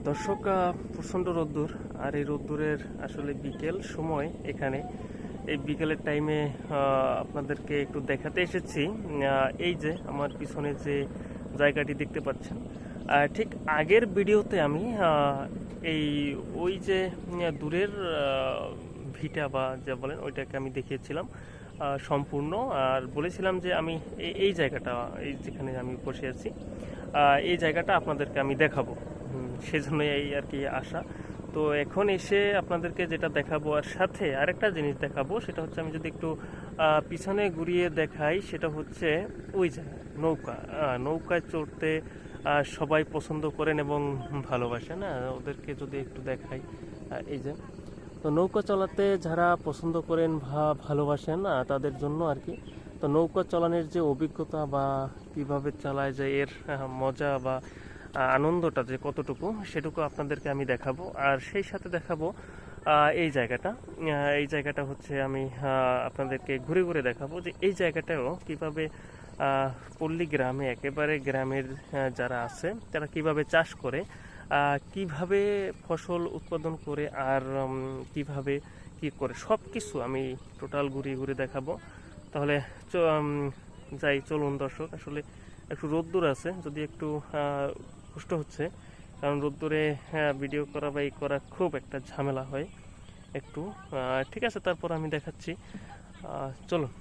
দর্শক, প্রচণ্ড রোদ্দুর। আর এই রোদ্দুরের আসলে বিকেল সময় এখানে এই বিকেলের টাইমে আপনাদেরকে একটু দেখাতে এসেছি। এই যে আমার পিছনে যে জায়গাটি দেখতে পাচ্ছেন, ঠিক আগের ভিডিওতে আমি এই ওই যে দূরের ভিটা বা যা বলেন ওইটাকে আমি দেখিয়েছিলাম সম্পূর্ণ। আর বলেছিলাম যে আমি এই জায়গাটা, এই যেখানে আমি বসে আছি, এই জায়গাটা আপনাদেরকে আমি দেখাবো। সেজন্যই এই আর কি আসা। তো এখন এসে আপনাদেরকে যেটা দেখাবো আর সাথে আরেকটা জিনিস দেখাবো, সেটা হচ্ছে আমি যদি একটু পিছনে ঘুরিয়ে দেখাই, সেটা হচ্ছে ওই জায়গা নৌকা। নৌকায় চড়তে সবাই পছন্দ করেন এবং ভালোবাসেন। ওদেরকে যদি একটু দেখাই, এই যে তো নৌকা চালাতে যারা পছন্দ করেন বা ভালোবাসেন তাদের জন্য আর কি। তো নৌকা চালানোর যে অভিজ্ঞতা বা কিভাবে চালায় যায়, এর মজা বা আনন্দটা যে কতটুকু, সেটুকু আপনাদেরকে আমি দেখাবো। আর সেই সাথে দেখাবো এই জায়গাটা। এই জায়গাটা হচ্ছে আমি আপনাদেরকে ঘুরে ঘুরে দেখাবো যে এই জায়গাটাও কিভাবে পল্লী গ্রামে, একেবারে গ্রামের যারা আছে তারা কিভাবে চাষ করে, কিভাবে ফসল উৎপাদন করে, আর কিভাবে কি করে, সব কিছু আমি টোটাল ঘুরিয়ে ঘুরে দেখাবো। তাহলে যাই, চলুন দর্শক। আসলে একটু রোদ্দুর আছে, যদি একটু কষ্ট হচ্ছে, কারণ রোদ্দুরে ভিডিও করা বা এই করা খুব একটা ঝামেলা হয় একটু। ঠিক আছে, তারপর আমি দেখাচ্ছি। চলুন।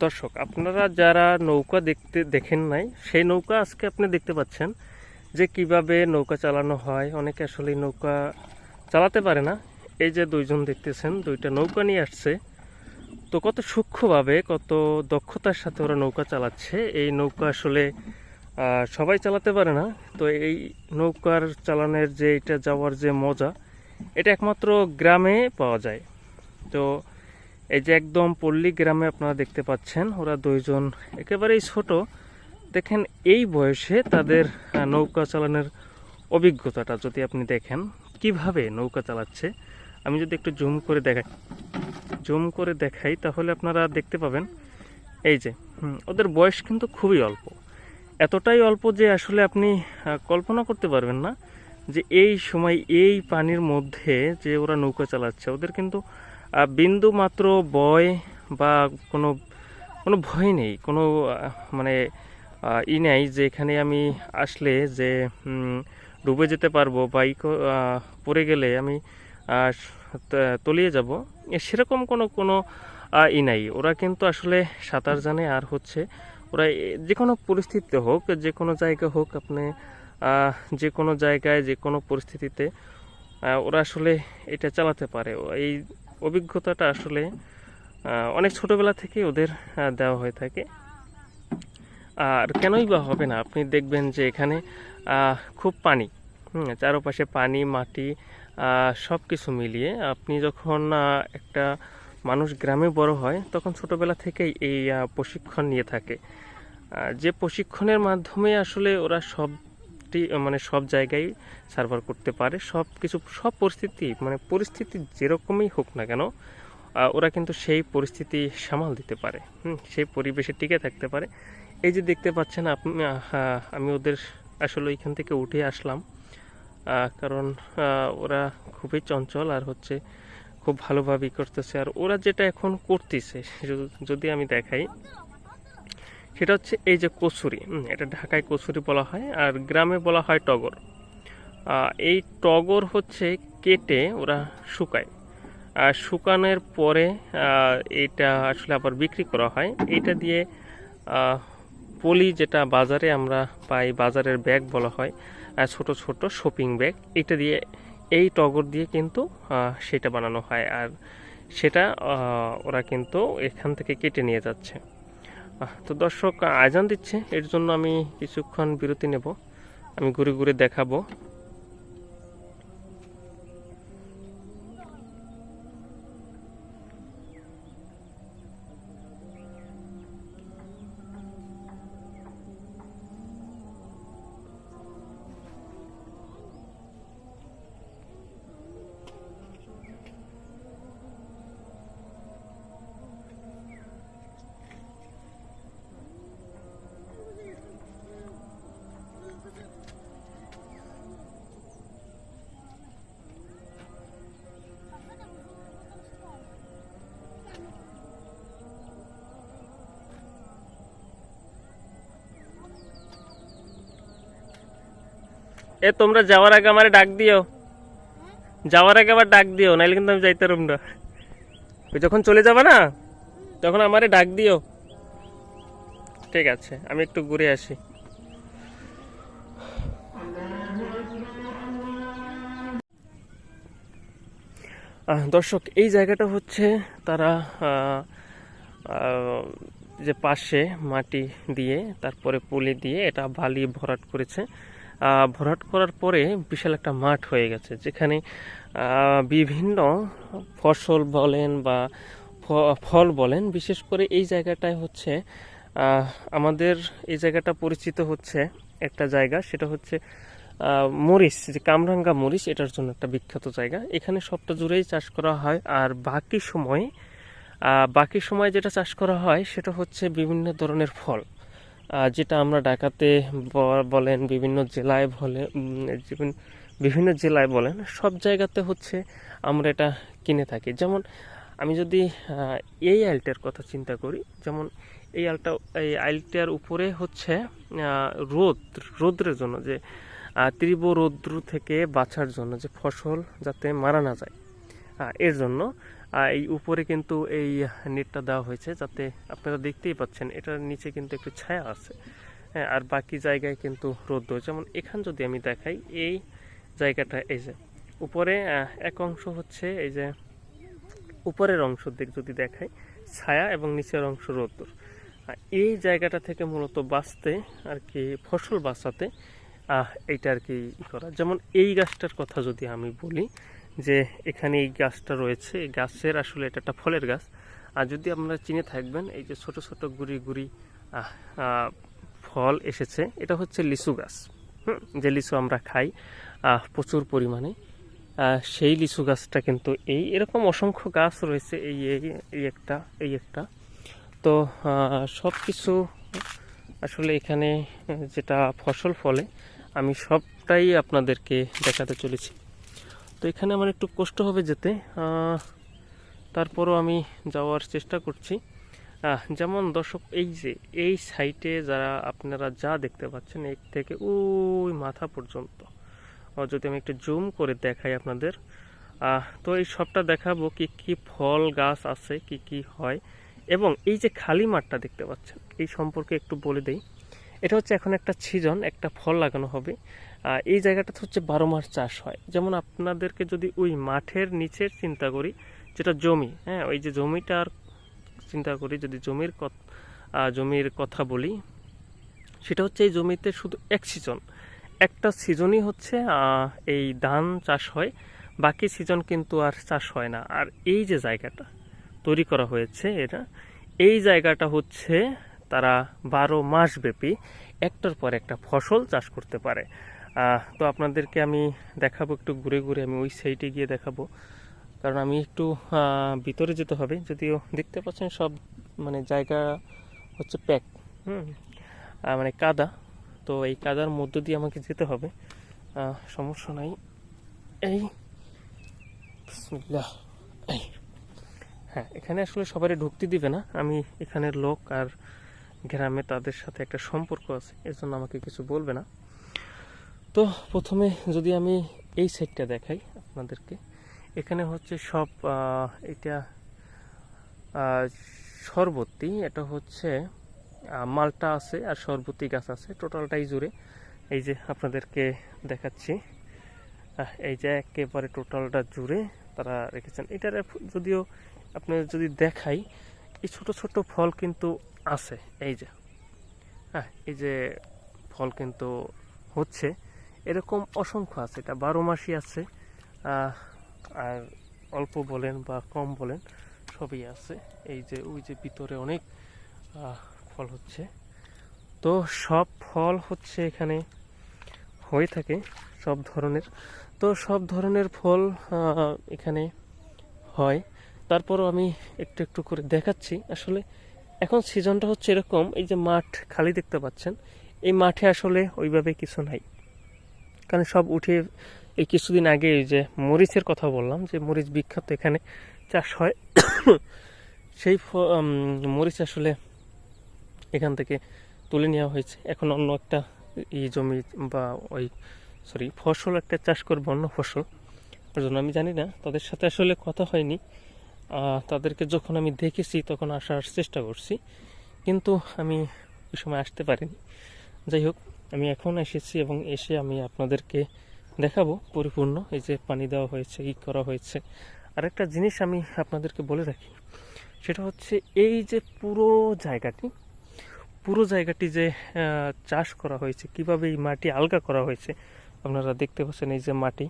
দর্শক, আপনারা যারা নৌকা দেখেন নাই, সেই নৌকা আজকে আপনি দেখতে পাচ্ছেন যে কিভাবে নৌকা চালানো হয়। অনেকে আসলে নৌকা চালাতে পারে না। এই যে দুইজন দেখতেছেন, দুইটা নৌকা নিয়ে আসছে। তো কত সূক্ষ্মভাবে, কত দক্ষতার সাথে ওরা নৌকা চালাচ্ছে। এই নৌকা আসলে সবাই চালাতে পারে না। তো এই নৌকার চালানোর যে এটা যাওয়ার যে মজা, এটা একমাত্র গ্রামে পাওয়া যায়। তো এই যে একদম পল্লী গ্রামে আপনারা দেখতে পাচ্ছেন, ওরা দুইজন একেবারেই ছোট। দেখেন এই বয়সে তাদের নৌকা চালানোর অভিজ্ঞতাটা যদি আপনি দেখেন কিভাবে নৌকা চালাচ্ছে। আমি যদি একটু জুম করে দেখাই তাহলে আপনারা দেখতে পাবেন। এই যে ওদের বয়স কিন্তু খুবই অল্প, এতটাই অল্প যে আসলে আপনি কল্পনা করতে পারবেন না যে এই সময় এই পানির মধ্যে যে ওরা নৌকা চালাচ্ছে। ওদের কিন্তু বিন্দু মাত্র ভয় বা কোনো কোনো ভয় নেই, কোনো মানে নেই যে এখানে আমি আসলে যে ডুবে যেতে পারবো বা পড়ে গেলে আমি তলিয়ে যাব, সেরকম কোনো কোনো নাই। ওরা কিন্তু আসলে সাঁতার জানে। আর হচ্ছে ওরা যে কোনো পরিস্থিতিতে হোক, যে কোনো জায়গা হোক, আপনি যে কোনো জায়গায় যে কোনো পরিস্থিতিতে ওরা আসলে এটা চালাতে পারে। এই অভিজ্ঞতাটা আসলে অনেক ছোটবেলা থেকে ওদের দেওয়া হয়ে থাকে। আর কেনই বা হবে না, আপনি দেখবেন যে এখানে খুব পানি, চারপাশে পানি, মাটি, সব কিছু মিলিয়ে আপনি যখন একটা মানুষ গ্রামে বড় হয়, তখন ছোটবেলা থেকেই এই প্রশিক্ষণ নিয়ে থাকে। যে প্রশিক্ষণের মাধ্যমে আসলে ওরা মানে সব জায়গায় সার্ভাইভ করতে পারে। সব কিছু, সব পরিস্থিতি, মানে পরিস্থিতি যেরকমই হোক না কেন, ওরা কিন্তু সেই পরিস্থিতি সামাল দিতে পারে, সেই পরিবেশে টিকে থাকতে পারে। এই যে দেখতে পাচ্ছেন আপনি, আমি ওদের আসলে এখান থেকে উঠে আসলাম, কারণ ওরা খুবই চঞ্চল আর হচ্ছে খুব ভালোভাবেই করতেছে। আর ওরা যেটা এখন করতেছে যদি আমি দেখাই, সেটা হচ্ছে এই যে কচুরি। এটা ঢাকায় কচুরি বলা হয়, আর গ্রামে বলা হয় টগর। এই টগর হচ্ছে কেটে ওরা শুকায়, আর শুকানোর পরে এটা আসলে আবার বিক্রি করা হয়। এটা দিয়ে পলি, যেটা বাজারে আমরা পাই, বাজারের ব্যাগ বলা হয়, ছোট ছোট শপিং ব্যাগ, এটা দিয়ে, এই টগর দিয়ে কিন্তু সেটা বানানো হয়। আর সেটা ওরা কিন্তু এখান থেকে কেটে নিয়ে যাচ্ছে। তো দর্শক আজান দিচ্ছে, এর জন্য আমি কিছুক্ষণ বিরতি নেব, আমি ঘুরে ঘুরে দেখাবো। তোমরা যাওয়ার আগে আমারে ডাক দিও, যাওয়ার আগে আবার ডাক দিও, নাইলে কিন্তু আমি যাইতে পারব না। ওই যখন চলে যাবে না তখন আমারে ডাক দিও। ঠিক আছে, আমি একটু ঘুরে আসি। দর্শক এই জায়গাটা হচ্ছে তারা যে পাশে মাটি দিয়ে তারপরে পলি দিয়ে এটা বালি ভরাট করেছে। ভরাট করার পরে বিশাল একটা মাঠ হয়ে গেছে, যেখানে বিভিন্ন ফসল বলেন বা ফল বলেন, বিশেষ করে এই জায়গাটায় হচ্ছে আমাদের এই জায়গাটা পরিচিত হচ্ছে একটা জায়গা, সেটা হচ্ছে মরিচ, যে কামরাঙ্গা মরিচ, এটার জন্য একটা বিখ্যাত জায়গা। এখানে সবটা জুড়েই চাষ করা হয়। আর বাকি সময় যেটা চাষ করা হয় সেটা হচ্ছে বিভিন্ন ধরনের ফল, যেটা আমরা ঢাকাতে বলেন, বিভিন্ন জেলায় বিভিন্ন জেলায় বলেন, সব জায়গাতে হচ্ছে আমরা এটা কিনে থাকি। যেমন আমি যদি এই আইলটার কথা চিন্তা করি, যেমন এই আইলটার উপরে হচ্ছে রৌদ্রের জন্য, যে তীব্র রৌদ্র থেকে বাঁচার জন্য, যে ফসল যাতে মারা না যায়, এর জন্য এই উপরে কিন্তু এই নেটটা দেওয়া হয়েছে, যাতে আপনারা দেখতেই পাচ্ছেন এটার নিচে কিন্তু একটু ছায়া আছে। হ্যাঁ, আর বাকি জায়গায় কিন্তু রৌদ্র। যেমন এখান যদি আমি দেখাই, এই জায়গাটা, এই যে উপরে এক অংশ হচ্ছে, এই যে উপরের অংশ দিক যদি দেখাই ছায়া, এবং নিচের অংশ রৌদ্র। এই জায়গাটা থেকে মূলত বাঁচতে আর কি, ফসল বাঁচাতে এইটা আর কি করা। যেমন এই গাছটার কথা যদি আমি বলি, যে এখানে এই গাছটা রয়েছে, এই গাছের আসলে এটা একটা ফলের গাছ। আর যদি আপনারা চিনে থাকবেন, এই যে ছোট ছোট গুড়ি গুড়ি ফল এসেছে, এটা হচ্ছে লিচু গাছ। যে লিচু আমরা খাই প্রচুর পরিমাণে, সেই লিচু গাছটা কিন্তু এরকম অসংখ্য গাছ রয়েছে, এই একটা। তো সব কিছু আসলে এখানে যেটা ফসল ফলে, আমি সবটাই আপনাদেরকে দেখাতে চলেছি। তো এখানে আমার একটু কষ্ট হবে যেতে, তারপরও আমি যাওয়ার চেষ্টা করছি। যেমন দর্শক, এই যে এই সাইটে যারা আপনারা যা দেখতে পাচ্ছেন, এক থেকে ওই মাথা পর্যন্ত, যদি আমি একটু জুম করে দেখাই আপনাদের, তো এই সবটা দেখাবো কি কি ফল গাছ আছে, কি কি হয়। এবং এই যে খালি মাঠটা দেখতে পাচ্ছেন, এই সম্পর্কে একটু বলে দেই। এটা হচ্ছে এখন একটা সিজন, একটা ফল লাগানো হবে। এই জায়গাটাতে হচ্ছে 12 মাস চাষ হয়। যেমন আপনাদেরকে যদি ওই মাঠের নিচের চিন্তা করি, যেটা জমি, হ্যাঁ, ওই যে জমিটার চিন্তা করি, যদি জমির কথা বলি, সেটা হচ্ছে এই জমিতে শুধু একটা সিজনই হচ্ছে এই ধান চাষ হয়, বাকি সিজন কিন্তু আর চাষ হয় না। আর এই যে জায়গাটা তৈরি করা হয়েছে, এই জায়গাটা হচ্ছে তারা 12 মাস ব্যাপী একটার পর একটা ফসল চাষ করতে পারে। তো আপনাদেরকে আমি দেখাবো, একটু ঘুরে ঘুরে আমি ওই সাইডে গিয়ে দেখাবো, কারণ আমি একটু ভিতরে যেতে হবে। যদিও দেখতে পাচ্ছেন সব মানে জায়গা হচ্ছে প্যাক, মানে কাদা, তো এই কাদার মধ্য দিয়ে আমাকে যেতে হবে, সমস্যা নাই। এই বিসমিল্লাহ। হ্যাঁ, এখানে আসলে সবারই ঢুকতে দিবে না, আমি এখানের লোক, আর গ্রামে তাদের সাথে একটা সম্পর্ক আছে, এর জন্য আমাকে কিছু বলবে না। তো প্রথমে যদি আমি এই সাইডটা দেখাই আপনাদেরকে, এখানে হচ্ছে সব এটা শরবতী, এটা হচ্ছে মালটা আছে আর শরবতী গাছ আছে, টোটালটাই জুড়ে। এই যে আপনাদেরকে দেখাচ্ছি, এই যে একেবারে টোটালটা জুড়ে তারা রেখেছেন। এটার যদিও আপনাদের যদি দেখাই, এই ছোট ছোট ফল কিন্তু আছে, এই যে, হ্যাঁ, এই যে ফল কিন্তু হচ্ছে, এরকম অসংখ্য আছে। এটা 12 মাসই আছে, আর অল্প বলেন বা কম বলেন সবই আছে। এই যে ওই যে ভিতরে অনেক ফল হচ্ছে। তো সব ফল হচ্ছে এখানে হয়ে থাকে সব ধরনের। তো সব ধরনের ফল এখানে হয়। তারপরও আমি একটু একটু করে দেখাচ্ছি। আসলে এখন সিজনটা হচ্ছে এরকম, এই যে মাঠ খালি দেখতে পাচ্ছেন, এই মাঠে আসলে ওইভাবে কিছু নাই, কারণ সব উঠে এই কিছুদিন আগে এই যে মরিচের কথা বললাম, যে মরিচ বিখ্যাত এখানে চাষ হয়, সেই মরিচ আসলে এখান থেকে তুলে নেওয়া হয়েছে। এখন অন্য একটা জমি বা ওই ফসল একটা চাষ করবো, অন্য ফসল। ওর জন্য আমি জানি না, তাদের সাথে আসলে কথা হয়নি। তাদেরকে যখন আমি দেখেছি তখন আসার চেষ্টা করছি, কিন্তু আমি ওই সময় আসতে পারিনি। যাই হোক, আমি এখন এসেছি এবং এসে আমি আপনাদেরকে দেখাবো পরিপূর্ণ এই যে পানি দেওয়া হয়েছে, ই করা হয়েছে। আর একটা জিনিস আমি আপনাদেরকে বলে রাখি, সেটা হচ্ছে এই যে পুরো জায়গাটি যে চাষ করা হয়েছে, কিভাবে এই মাটি আলগা করা হয়েছে আপনারা দেখতে পাচ্ছেন। এই যে মাটি,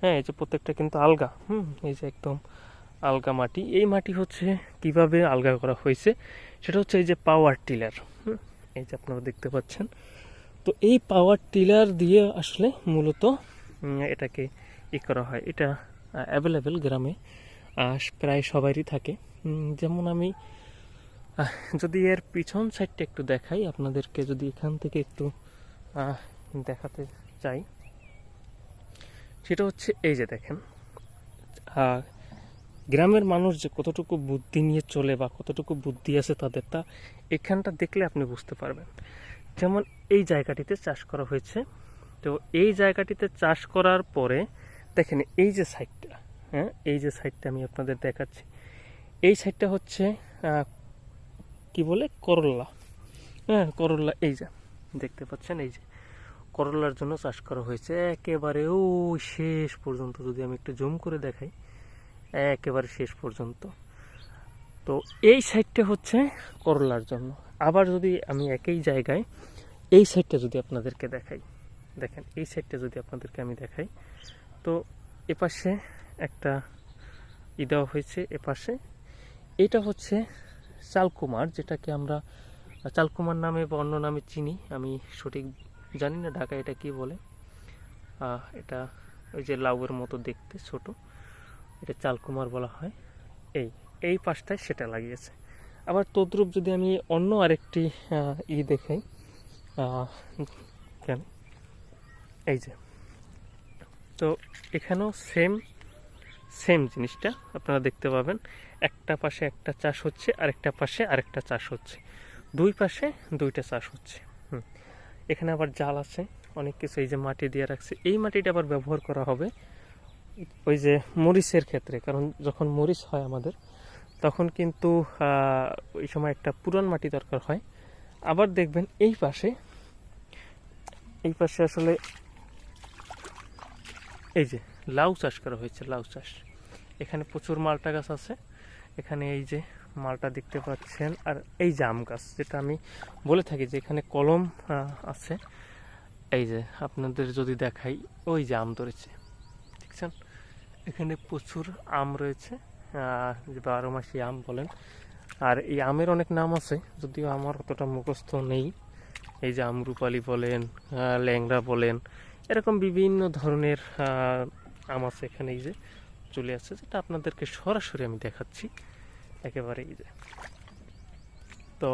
হ্যাঁ, এই যে প্রত্যেকটা কিন্তু আলগা, এই যে একদম আলগা মাটি। এই মাটি হচ্ছে কিভাবে আলগা করা হয়েছে, সেটা হচ্ছে এই যে পাওয়ার টিলার, এই যে আপনারা দেখতে পাচ্ছেন। তো এই পাওয়ার টিলার দিয়ে আসলে মূলত এটাকে করা হয়। এটা অ্যাভেলেবেল গ্রামে প্রায় সবারই থাকে। যেমন আমি যদি এর পিছন সাইডটা একটু দেখাই আপনাদেরকে, যদি এখান থেকে একটু দেখাতে চাই, সেটা হচ্ছে এই যে দেখেন, গ্রামের মানুষ যে কতটুকু বুদ্ধি নিয়ে চলে বা কতটুকু বুদ্ধি আছে তাদের, তা এখানটা দেখলে আপনি বুঝতে পারবেন। যেমন এই জায়গাটিতে চাষ করা হয়েছে। তো এই জায়গাটিতে চাষ করার পরে দেখেন এই যে সাইডটা, হ্যাঁ, এই যে সাইডটা আমি আপনাদের দেখাচ্ছি, এই সাইডটা হচ্ছে কি বলে, করল্লা। হ্যাঁ, করল্লা, এই যে দেখতে পাচ্ছেন, এই যে করল্লার জন্য চাষ করা হয়েছে একেবারে ওই শেষ পর্যন্ত। যদি আমি একটু জুম করে দেখাই, একেবারে শেষ পর্যন্ত। তো এই সাইডটা হচ্ছে করলার জন্য। আবার যদি আমি একই জায়গায় এই সাইডটা যদি আপনাদেরকে দেখাই, দেখেন এই সাইডটা যদি আপনাদেরকে আমি দেখাই, তো এপাশে একটা দেওয়া হয়েছে, এপাশে এটা হচ্ছে চালকুমার, যেটাকে আমরা চালকুমার নামে বা অন্য নামে চিনি, আমি সঠিক জানি না ঢাকায় এটা কি বলে। এটা ওই যে লাউয়ের মতো দেখতে ছোট, এটা চালকুমার বলা হয়। এই পাশটায় সেটা লাগিয়েছে। আবার তদ্রূপ যদি আমি অন্য আরেকটি দেখাই, কেন, এই যে, তো এখানেও সেম জিনিসটা আপনারা দেখতে পাবেন। একটা পাশে একটা চাষ হচ্ছে, আরেকটা পাশে আরেকটা চাষ হচ্ছে, দুই পাশে দুইটা চাষ হচ্ছে। এখানে আবার জাল আছে, অনেক কিছু এই যে মাটি দিয়ে রাখছে। এই মাটিটা আবার ব্যবহার করা হবে ওই যে মরিচের ক্ষেত্রে, কারণ যখন মরিচ হয় আমাদের, তখন কিন্তু ওই সময় একটা পুরান মাটি দরকার হয়। আবার দেখবেন এই পাশে আসলে এই যে লাউ চাষ করা হয়েছে, লাউ চাষ। এখানে প্রচুর মালটা গাছ আছে, এখানে এই যে মালটা দেখতে পাচ্ছেন। আর এই যে আম গাছ, যেটা আমি বলে থাকি যে এখানে কলম আছে, এই যে আপনাদের যদি দেখাই, ওই যে আম ধরেছে, দেখছেন, এখানে প্রচুর আম রয়েছে, যে 12 মাসি আম বলেন। আর এই আমের অনেক নাম আছে, যদিও আমার অতটা মুখস্থ নেই। এই যে আমরুপালি বলেন, ল্যাংড়া বলেন, এরকম বিভিন্ন ধরনের আম আছে এখানে। এই যে চলে আসছে, যেটা আপনাদেরকে সরাসরি আমি দেখাচ্ছি একেবারে। এই যে, তো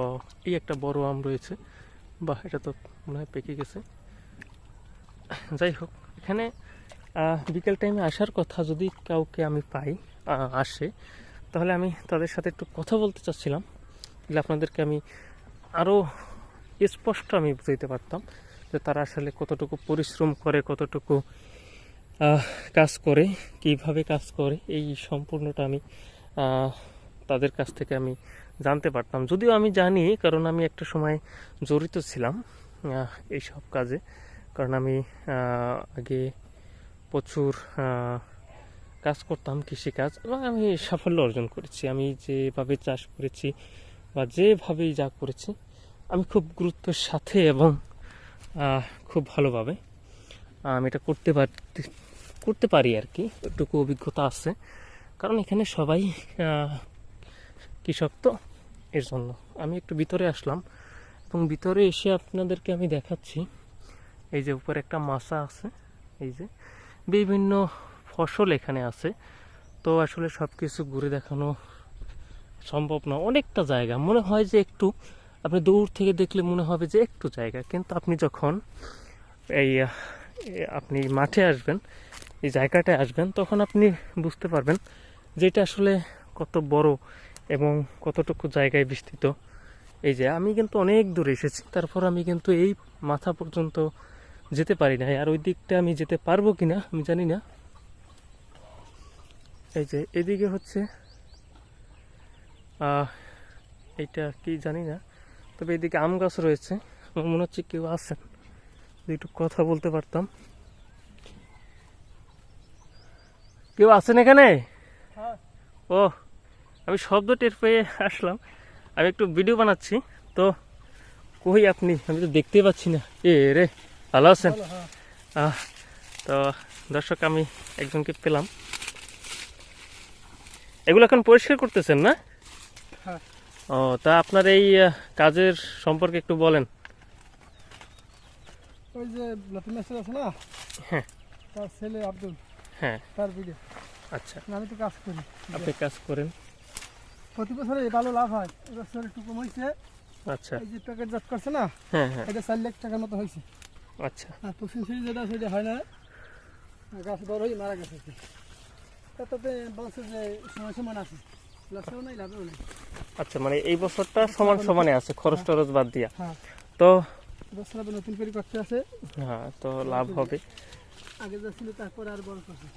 এই একটা বড় আম রয়েছে, বাহ, এটা তো মনে হয় পেকে গেছে। যাই হোক, এখানে বিকেল টাইমে আসার কথা, যদি কাউকে আমি পাই আসে, তাহলে আমি তাদের সাথে একটু কথা বলতে চাচ্ছিলাম, তাহলে আপনাদেরকে আমি আরও স্পষ্ট আমি বুঝাইতে পারতাম যে তারা আসলে কতটুকু পরিশ্রম করে, কতটুকু কাজ করে, কিভাবে কাজ করে, এই সম্পূর্ণটা আমি তাদের কাছ থেকে আমি জানতে পারতাম। যদিও আমি জানি, কারণ আমি একটা সময় জড়িত ছিলাম এই সব কাজে, কারণ আমি আগে প্রচুর কাজ করতাম কৃষিকাজ এবং আমি সাফল্য অর্জন করেছি। আমি যেভাবে চাষ করেছি বা যেভাবেই যা করেছি আমি খুব গুরুত্বের সাথে এবং খুব ভালোভাবে আমি এটা করতে পারি আর কি, একটুকু অভিজ্ঞতা আছে। কারণ এখানে সবাই কৃষক, তো এর জন্য আমি একটু ভিতরে আসলাম এবং ভিতরে এসে আপনাদেরকে আমি দেখাচ্ছি। এই যে উপরে একটা মাছা আছে, এই যে বিভিন্ন ফসল এখানে আছে। তো আসলে সব কিছু ঘুরে দেখানো সম্ভব না, অনেকটা জায়গা। মনে হয় যে একটু, আপনি দূর থেকে দেখলে মনে হবে যে একটু জায়গা, কিন্তু আপনি যখন এই আপনি মাঠে আসবেন, এই জায়গাটায় আসবেন, তখন আপনি বুঝতে পারবেন যে এটা আসলে কত বড় এবং কতটুকু জায়গায় বিস্তৃত। এই যে আমি কিন্তু অনেক দূরে এসেছি, তারপর আমি কিন্তু এই মাথা পর্যন্ত যেতে পারি না, আর ওই দিকটা আমি যেতে পারবো কিনা আমি জানি না। এই যে এদিকে হচ্ছে এইটা কি জানি না, তবে এদিকে আম গাছ রয়েছে। আমার মনে হচ্ছে কেউ আছেন, যদি একটু কথা বলতে পারতাম। কেউ আছেন এখানে? ও, আমি শব্দ টের পেয়ে আসলাম। আমি একটু ভিডিও বানাচ্ছি, তো কই আপনি? আমি তো দেখতেই পাচ্ছি না। এ রে, ভালো আছেন? তো দর্শক, আমি একজনকে পেলাম। এগুলো এখন পরিষ্কার করতেছেন না? ও, তা আপনার এই কাজের সম্পর্কে একটু বলেন। ওই যে লতিন মাস্টার আছে না, হ্যাঁ, তার ছেলে আব্দুল, হ্যাঁ, তার ভিডিও। আচ্ছা, আমি তো কাজ করি, আপনি কাজ করেন। প্রতি বছরে ভালো লাভ হয়, এবছর একটু কম হয়েছে। আচ্ছা, এই যে প্যাকেটজাত করছে না, হ্যাঁ, হ্যাঁ, এটা 4 লাখ টাকার মতো হয়েছে। আচ্ছা, আর পশ্চিম সিঁড়ি যেটা সেটা হয় না, গাছ বড় হয়ে মারা গেছে। তাতে বলছে যে সময় সমান আছে, লসেও নাই লাভেও নাই। আচ্ছা, মানে এই বছরটা সমান সমানে আছে, খরচ টরচ বাদ দিয়া। হ্যাঁ, তো বছর আবার নতুন করে করতে আছে, হ্যাঁ, তো লাভ হবে। আগে যা ছিল তারপরে আর বড় করছে।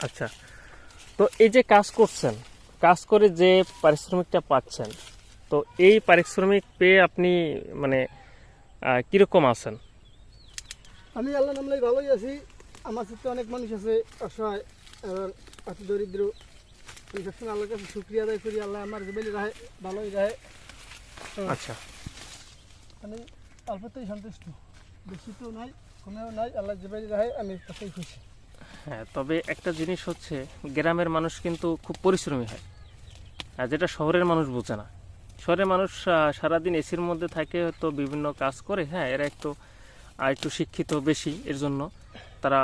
আচ্ছা, তো এই যে কাজ করছেন, কাজ করে যে পারিশ্রমিকটা পাচ্ছেন, তো এই পারিশ্রমিক পেয়ে আপনি মানে কিরকম আছেন? আমি আল্লাহ নামলাই ভালোই আছি। আমার সাথে অনেক মানুষ আছে অসহায়, আর অতি দরিদ্র। আমি সবসময় আল্লাহর কাছে শুক্রিয়া আদায় করি, আল্লাহ আমার জেবেলি রাহে, ভালোই রাহে। আচ্ছা, আমি অল্পতেই সন্তুষ্ট, বেশি তো নাই, কমেও নাই, আল্লাহ জেবেলি রাহে, আমি তাতেই খুশি। হ্যাঁ, তবে একটা জিনিস হচ্ছে, গ্রামের মানুষ কিন্তু খুব পরিশ্রমী হয়, আর যেটা শহরের মানুষ বোঝে না। শহরের মানুষ সারাদিন এসির মধ্যে থাকে, হয়তো বিভিন্ন কাজ করে। হ্যাঁ, এরা একটু শিক্ষিত বেশি, এর জন্য তারা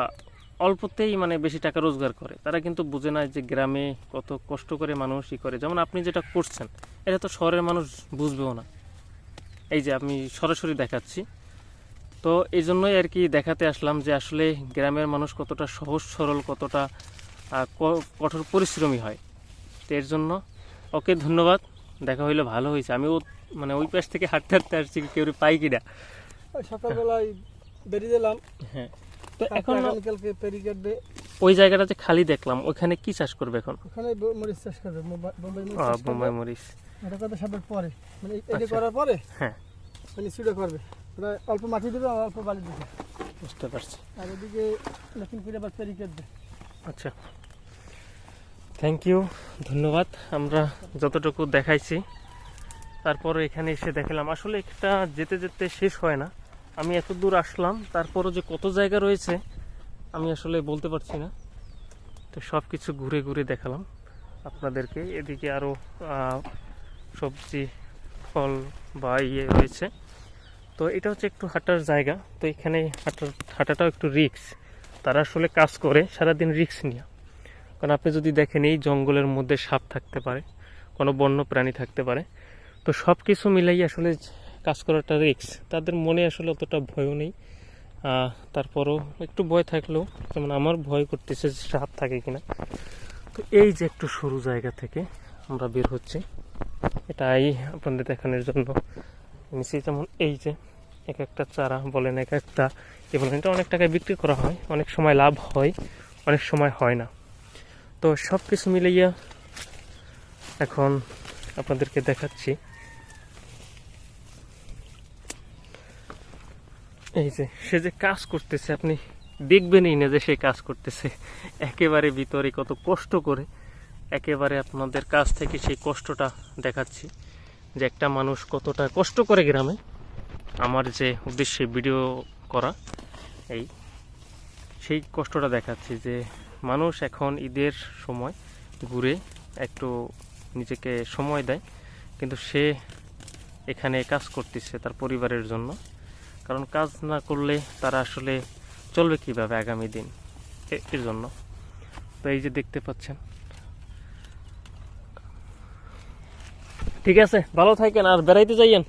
অল্পতেই মানে বেশি টাকা রোজগার করে। তারা কিন্তু বুঝে না যে গ্রামে কত কষ্ট করে মানুষ করে। যেমন আপনি যেটা করছেন, এটা তো শহরের মানুষ বুঝবেও না। এই যে আমি সরাসরি দেখাচ্ছি, তো এই জন্যই আর কি দেখাতে আসলাম যে আসলে গ্রামের মানুষ কতটা সহজ সরল, কতটা কঠোর পরিশ্রমী হয়। তো এর জন্য ওকে ধন্যবাদ, দেখা হইলে ভালো হয়েছে। আমিও মানে ওই পাশ থেকে হাঁটতে হাঁটতে আসছি, কেউ পাই কিনা। সকালবেলায় বেরিয়ে দিলাম। হ্যাঁ, তো এখন কালকে পেরিকেটে ওই জায়গাটা যে খালি দেখলাম, ওখানে কি চাষ করবে এখন? ওখানে মরিচ চাষ করবে, বোম্বাই মরিচ চাষ করবে। বোম্বাই মরিচ। এটা কথা সবের পরে, মানে এটা আচ্ছা। করার পরে হ্যাঁ, মানে শুরু করবে। ওরা অল্প মাটি দেবে আর অল্প বালি দেবে, বুঝতে পারছি। আর এদিকে নতুন করে আবার পেরিকেট দেবে। আচ্ছা, থ্যাংক ইউ, ধন্যবাদ। আমরা যতটুকু দেখাইছি, তারপর এখানে এসে দেখালাম আসলে একটা যেতে যেতে শেষ হয় না। আমি এত দূর আসলাম, তারপরও যে কত জায়গা রয়েছে আমি আসলে বলতে পারছি না। তো সব কিছু ঘুরে ঘুরে দেখালাম আপনাদেরকে। এদিকে আরও সবজি ফল বা ইয়ে রয়েছে। তো এটা হচ্ছে একটু হাঁটার জায়গা। তো এখানে হাঁটাটাও একটু রিস্ক। তারা আসলে কাজ করে সারাদিন রিস্ক নিয়ে। কারণ আপনি যদি দেখেন, এই জঙ্গলের মধ্যে সাপ থাকতে পারে, কোনো বন্য প্রাণী থাকতে পারে। তো সব কিছু মিলাই আসলে কাজ করাটা রিস্ক। তাদের মনে আসলে অতটা ভয়ও নেই, তারপরও একটু ভয় থাকলেও, যেমন আমার ভয় করতেছে যে সাপ থাকে কিনা। তো এই যে একটু সরু জায়গা থেকে আমরা বের হচ্ছি, এটাই আপনাদের দেখানোর জন্য নিচে। যেমন এই যে এক একটা চারা বলেন, এক একটা বলেন, এটা অনেক টাকায় বিক্রি করা হয়, অনেক সময় লাভ হয়, অনেক সময় হয় না। তো সব কিছু মিলাইয়া এখন আপনাদেরকে দেখাচ্ছি। এই যে সে যে কাজ করতেছে, আপনি দেখবেনই না যে সে কাজ করতেছে, একেবারে ভিতরে কত কষ্ট করে, একেবারে আপনাদের কাছ থেকে সেই কষ্টটা দেখাচ্ছি যে একটা মানুষ কতটা কষ্ট করে গ্রামে। আমার যে উদ্দেশ্যে ভিডিও করা এই সেই কষ্টটা দেখাচ্ছি যে মানুষ এখন ঈদের সময় ঘুরে একটু নিজেকে সময় দেয়, কিন্তু সে এখানে কাজ করতেছে তার পরিবারের জন্য, কারণ কাজ না করলে তারা আসলে চলবে কিভাবে আগামী দিন, এর জন্য। তো এই যে দেখতে পাচ্ছেন। ঠিক আছে, ভালো থাকেন আর বেড়াইতে যাইয়েন